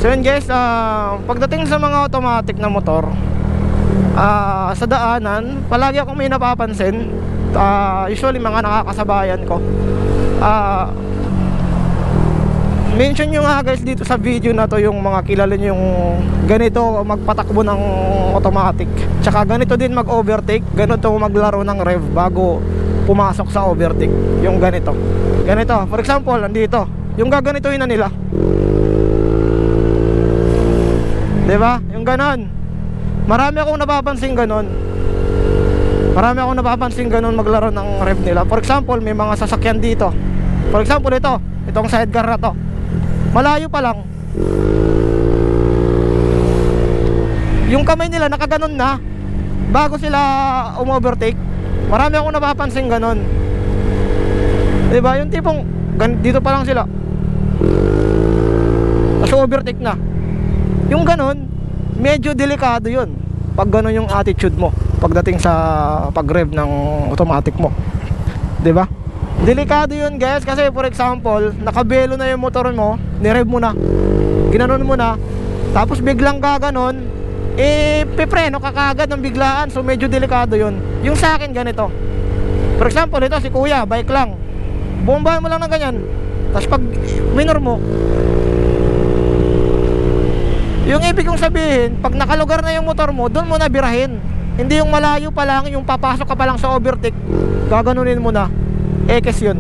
So yun guys, pagdating sa mga automatic na motor, sa daanan, palagi akong may napapansin. Usually mga nakakasabayan ko, mention nyo nga guys dito sa video na to yung mga kilala nyo yung ganito magpatakbo ng automatic, tsaka ganito din mag overtake, ganito maglaro ng rev bago pumasok sa overtake. Yung ganito, for example, nandito yung gaganituhin na nila, diba? Yung ganon, marami akong napapansin ganon. Marami akong napapansin ganun maglaro ng rev nila. For example, may mga sasakyan dito. For example, itong sidecar na to, malayo pa lang, yung kamay nila nakaganon na bago sila umovertake. Marami akong napapansin ganun, diba? Yung tipong dito pa lang sila, tapos overtake na. Yung ganun, medyo delikado yun pag ganun yung attitude mo pagdating sa pag-rev ng automatic mo, diba? Delikado yun guys, kasi for example, nakabelo na yung motor mo, ni-rev mo na, ginanon mo na, tapos biglang gaganon, pipreno ka kagad ng biglaan. So medyo delikado yun. Yung sa akin ganito, for example, ito si kuya, bike lang, bombahan mo lang ng ganyan, tapos pag minor mo, yung ibig kong sabihin, pag nakalugar na yung motor mo, doon mo na birahin. Hindi yung malayo pa lang, yung papasok ka pa lang sa overtake, gaganunin mo na, ekes yun,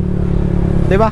diba?